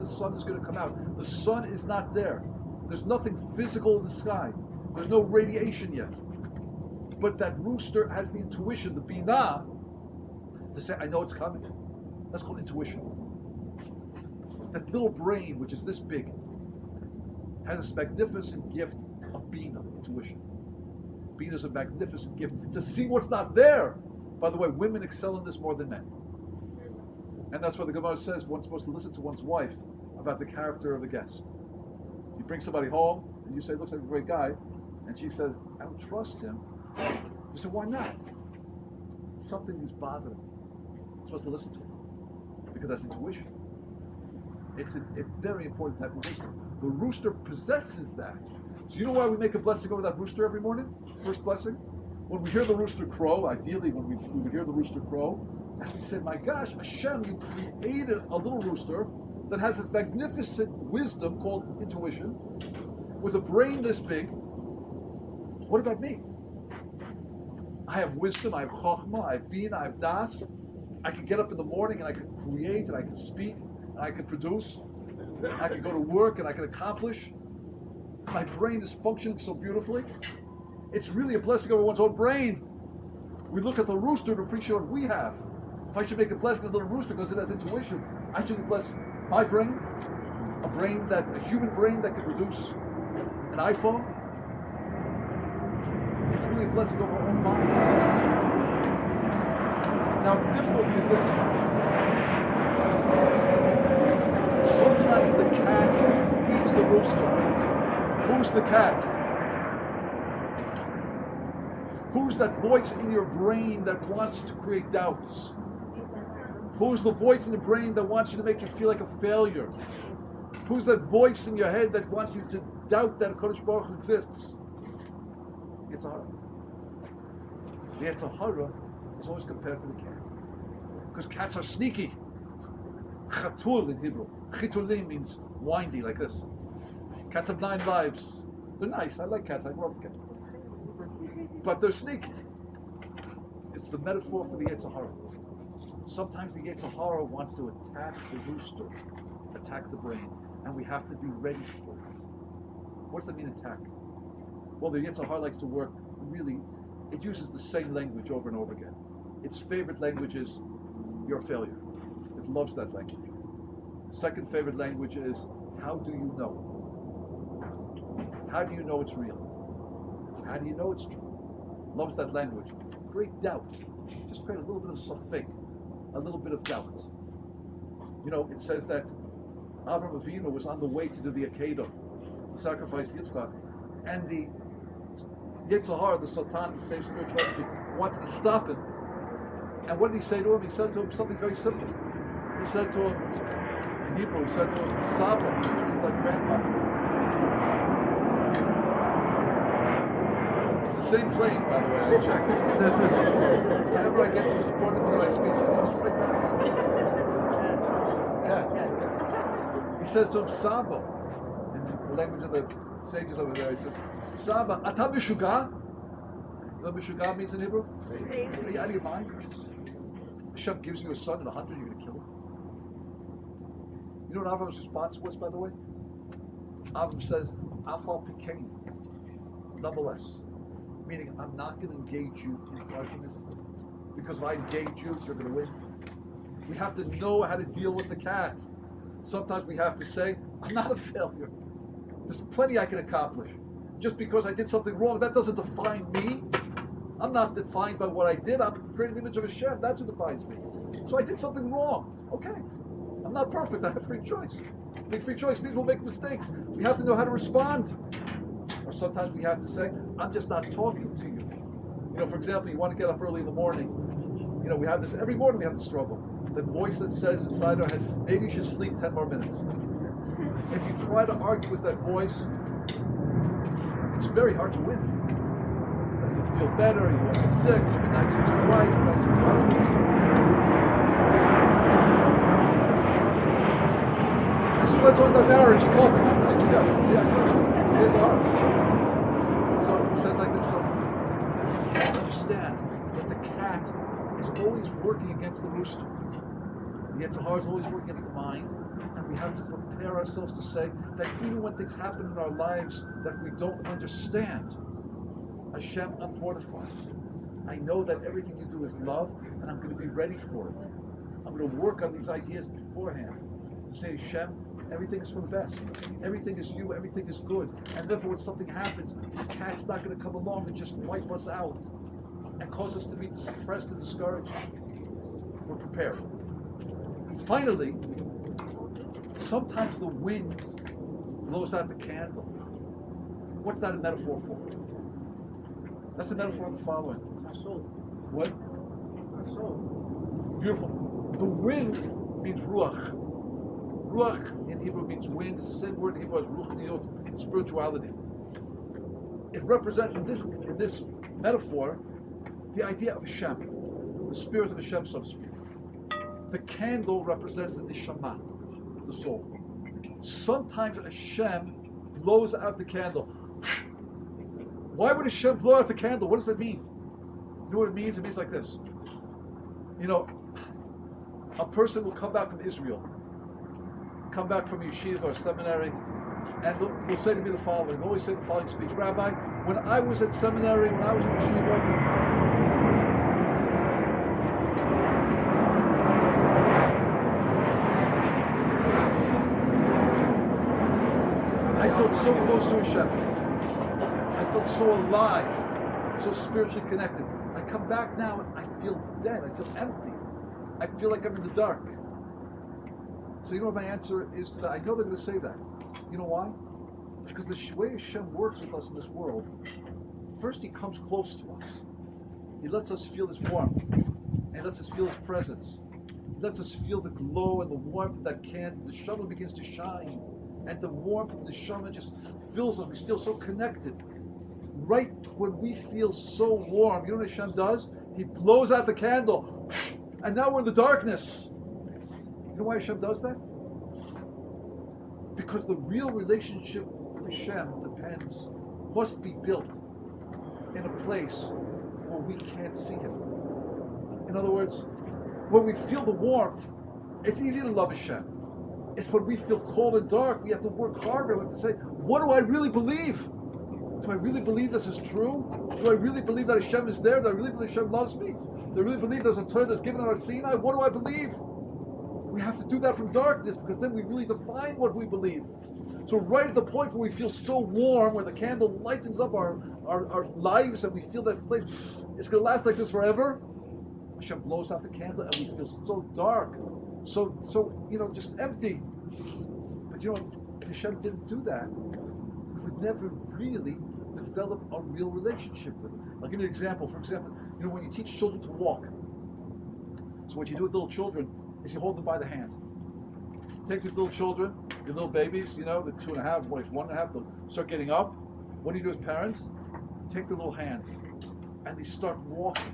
the sun is going to come out. The sun is not there. There's nothing physical in the sky. There's no radiation yet. But that rooster has the intuition, the binah, to say, I know it's coming. That's called intuition. That little brain, which is this big, has this magnificent gift of binah, intuition. Binah is a magnificent gift to see what's not there. By the way, women excel in this more than men. And that's why the Gemara says one's supposed to listen to one's wife about the character of a guest. You bring somebody home, and you say, looks like a great guy, and she says, I don't trust him. You say, why not? Something is bothering me. You're supposed to listen to him. Because that's intuition. It's a very important type of wisdom. The rooster possesses that. So you know why we make a blessing over that rooster every morning? First blessing? When we hear the rooster crow, ideally when we would hear the rooster crow, and we say, my gosh, Hashem, you created a little rooster that has this magnificent wisdom called intuition, with a brain this big. What about me? I have wisdom, I have chokhmah, I have bin, I have das. I can get up in the morning and I can create and I can speak and I can produce. I can go to work and I can accomplish. My brain is functioning so beautifully. It's really a blessing over one's own brain. We look at the rooster to appreciate what we have. If I should make a blessing of the little rooster because it has intuition, I should bless my brain, a human brain that can produce an iPhone. It's really a blessing over our own minds. Now the difficulty is this. Sometimes the cat eats the rooster. Who's the cat? Who's that voice in your brain that wants to create doubts? Who's the voice in the brain that wants you to make you feel like a failure? Who's that voice in your head that wants you to doubt that HaKadosh Baruch Hu exists? It's a The Yetzer Hara is always compared to the cat. Because cats are sneaky. Chatul in Hebrew. Chitulim means windy, like this. Cats have 9 lives. They're nice. I like cats. I grew up with cats. But they're sneaky. It's the metaphor for the Yetzer Hara. Sometimes the Yetzer Hara wants to attack the rooster, attack the brain, and we have to be ready for it. What does that mean, attack? Well, the Yetzer Hara likes to work really, it uses the same language over and over again. Its favorite language is, you're a failure. It loves that language. Second favorite language is, how do you know? How do you know it's real? How do you know it's true? Loves that language. Create doubt. Just create a little bit of safek, a little bit of doubt. You know, it says that Avraham Avinu was on the way to do the Akedah, to sacrifice Yitzchak, and the Yetzer Hara, the Satan, the same spiritual energy, wanted to stop him. And what did he say to him? He said to him something very simple. He said to him, in Hebrew, he said to him, Saba, which means like grandpa. It's the same plane, by the way, I checked. Whenever I get to this important part of my speech, it comes right back. Yeah. He says to him, Saba, in the language of the sages over there, he says, Saba, ata mishuga? You know what mishuga means in Hebrew? Are you out of your mind? Hashem gives you a son and 100, you're going to kill him. You know what Avram's response was, by the way? Avram says, Afal Pikain, nonetheless. Meaning, I'm not going to engage you in argument, because if I engage you, you're going to win. We have to know how to deal with the cat. Sometimes we have to say, I'm not a failure. There's plenty I can accomplish. Just because I did something wrong, that doesn't define me. I'm not defined by what I did. I'm creating the image of Hashem. That's what defines me. So I did something wrong. Okay. I'm not perfect. I have free choice. Big free choice means we'll make mistakes. We have to know how to respond. Or sometimes we have to say, I'm just not talking to you. You know, for example, you want to get up early in the morning. You know, we have this, every morning we have the struggle. The voice that says inside our head, maybe you should sleep 10 more minutes. If you try to argue with that voice, it's very hard to win. You'll feel better, you won't get sick, you'll be nice with your wife, nice with your husband. This is what I talk about marriage, folks. It's hard. So he said like this, so understand that the cat is always working against the rooster. The Yetzer Hara is always working against the mind, And we have to prepare ourselves to say that even when things happen in our lives that we don't understand, Hashem, I'm fortified. I know that everything you do is love, and I'm going to be ready for it. I'm going to work on these ideas beforehand to say, Hashem, everything is for the best. Everything is you. Everything is good. And therefore, when something happens, the cat's not going to come along and just wipe us out and cause us to be depressed and discouraged. We're prepared. Finally, sometimes the wind blows out the candle. What's that a metaphor for? That's a metaphor of the following. What? Beautiful. The wind means ruach. Ruach in Hebrew means wind. It's the same word in Hebrew as ruchniut, spirituality. It represents in this metaphor the idea of Hashem, the spirit of Hashem, so to speak. The candle represents the neshama, the soul. Sometimes Hashem blows out the candle. Why would Hashem blow out the candle? What does that mean? You know what it means? It means like this. You know, a person will come back from Israel, come back from yeshiva or seminary, and will say to me the following. They'll always say the following speech: Rabbi, when I was at seminary, when I was in yeshiva, I felt so close to Hashem. I felt so alive, so spiritually connected. I come back now and I feel dead. I feel empty. I feel like I'm in the dark. So you know what my answer is to that? I know they're going to say that. You know why? Because the way Hashem works with us in this world, first He comes close to us. He lets us feel His warmth. And He lets us feel His presence. He lets us feel the glow and the warmth of that candle. The neshama begins to shine. And the warmth of the neshama just fills us. We feel so connected. Right when we feel so warm, you know what Hashem does? He blows out the candle. And now we're in the darkness. You know why Hashem does that? Because the real relationship with Hashem must be built in a place where we can't see Him. In other words, when we feel the warmth, it's easy to love Hashem. It's when we feel cold and dark, we have to work harder. We have to say, what do I really believe? Do I really believe this is true? Do I really believe that Hashem is there? Do I really believe Hashem loves me? Do I really believe there's a Torah that's given on our Sinai? What do I believe? We have to do that from darkness, because then we really define what we believe. So right at the point where we feel so warm, where the candle lightens up our lives and we feel that flame, it's going to last like this forever, Hashem blows out the candle and we feel so dark, so just empty. But you know, if Hashem didn't do that, we would never really develop a real relationship with Him. I'll give you an example. For example, you know, when you teach children to walk, so what you do with little children is you hold them by the hand. Take these little children, your little babies, you know, the 2.5, boys, 1.5, they'll start getting up. What do you do as parents? Take the little hands and they start walking.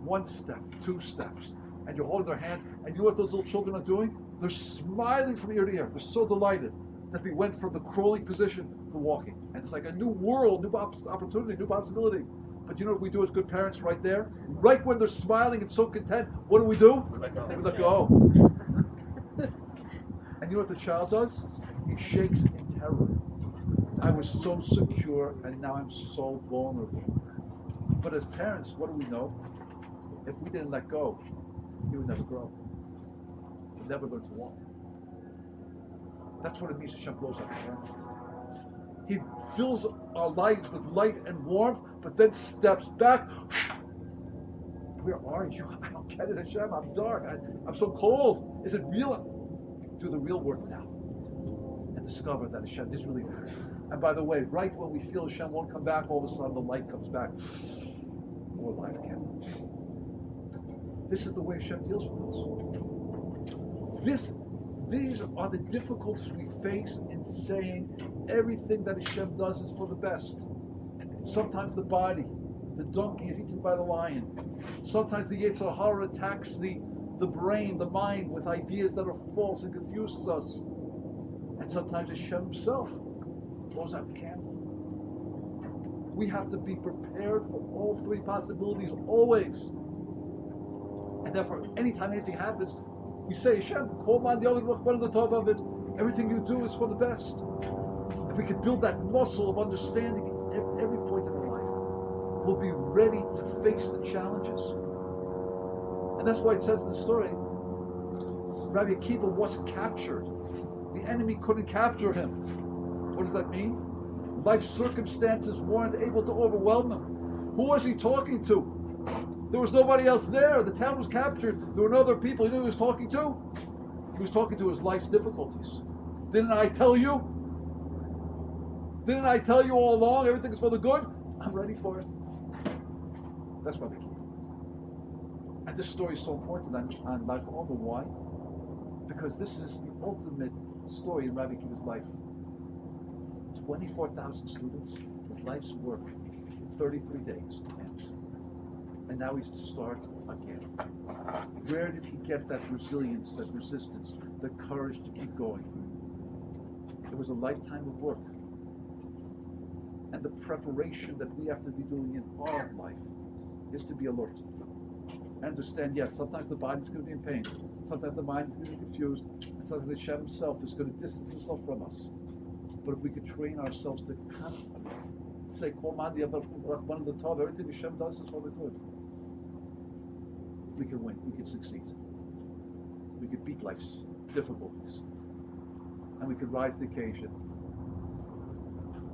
1 step, 2 steps. And you're holding their hands, and you know what those little children are doing? They're smiling from ear to ear. They're so delighted that they went from the crawling position to walking. And it's like a new world, new opportunity, new possibility. But you know what we do as good parents right there? Right when they're smiling and so content, what do? We let go. And you know what the child does? He shakes in terror. I was so secure, and now I'm so vulnerable. But as parents, what do we know? If we didn't let go, he would never grow. He would never learn to walk. That's what it means Hashem blows out the candle. He fills our lives with light and warmth, but then steps back. Where are you? I don't get it, Hashem. I'm dark. I'm so cold. Is it real? Do the real work now. And discover that Hashem is really there. And by the way, right when we feel Hashem won't come back, all of a sudden the light comes back. More light again. This is the way Hashem deals with us. These are the difficulties we face in saying everything that Hashem does is for the best. Sometimes the donkey is eaten by the lion. Sometimes the Yetzer Hara attacks the brain, the mind, with ideas that are false and confuses us. And sometimes Hashem Himself blows out the candle. We have to be prepared for all 3 possibilities always. And therefore, anytime anything happens, We say, Hashem, of it. Everything you do is for the best. If we could build that muscle of understanding at every point in our life, we'll be ready to face the challenges. And that's why it says in the story, Rabbi Akiva wasn't captured. The enemy couldn't capture him. What does that mean? Life circumstances weren't able to overwhelm him. Who was he talking to? There was nobody else there. The town was captured. There were no other people. You know who he was talking to? He was talking to his life's difficulties. Didn't I tell you? Didn't I tell you all along everything is for the good? I'm ready for it. That's Rabbi Akiva. And this story is so important on life. All the why? Because this is the ultimate story in Rabbi Akiva's life. 24,000 students, his life's work in 33 days ends. And now he's to start again. Where did he get that resilience, that resistance, the courage to keep going? It was a lifetime of work. And the preparation that we have to be doing in our life is to be alert. Understand, yes, sometimes the body's going to be in pain. Sometimes the mind is going to be confused. And sometimes the Hashem himself is going to distance himself from us. But if we could train ourselves to constantly say, everything Hashem does is for the good, we can win, we can succeed. We could beat life's difficulties. And we could rise to the occasion.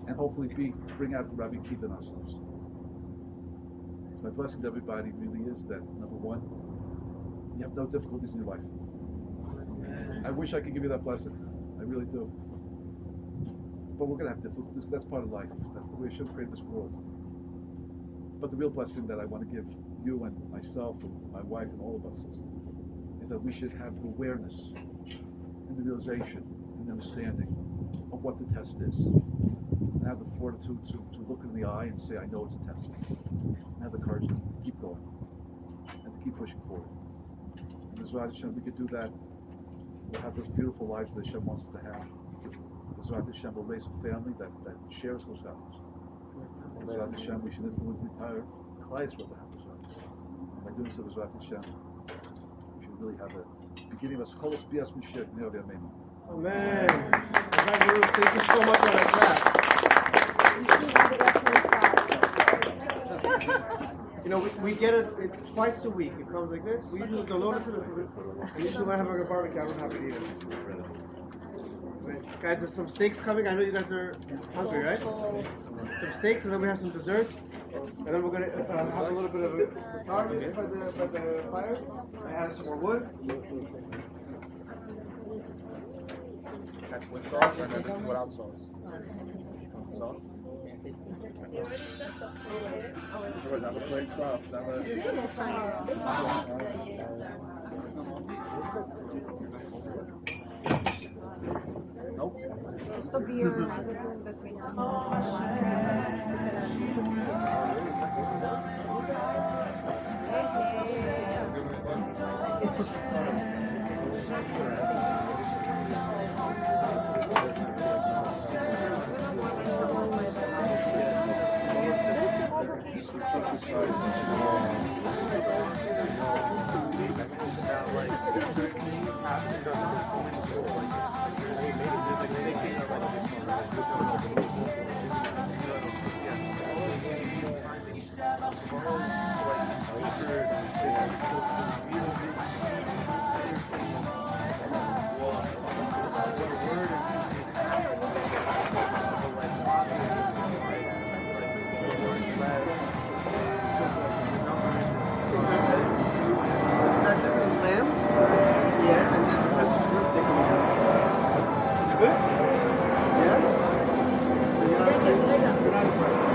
And hopefully bring out the Rabbi Akiva in ourselves. My blessing to everybody really is that, number one, you have no difficulties in your life. I wish I could give you that blessing. I really do. But we're going to have difficulties. That's part of life. That's the way Hashem created this world. But the real blessing that I want to give you and myself and my wife and all of us is that we should have awareness and the realization and the understanding of what the test is. And have the fortitude to look in the eye and say, I know it's a test. And have the courage to keep going and to keep pushing forward. And as Hashem, we could do that. We'll have those beautiful lives that Hashem wants us to have. As Hashem will raise a family that shares those values. As Hashem, we should influence the entire class with that. By doing so, as Hashem, we should really have a beginning of us. Couples BBQ. Amen. Amen. Thank you so much for that class. You know, we get it twice a week. It comes like this. We usually the lotus and the fruit. We usually want to have like a barbecue. I'm happy to eat it. Right. Guys, there's some steaks coming. I know you guys are hungry, right? Some steaks, and then we have some dessert. And then we're going to have a little bit of a tar by the fire. I added some more wood. That's with sauce, and then this is without sauce. Sauce? Never played stuff. Never. Nope. The beer between Good? Yeah? You're not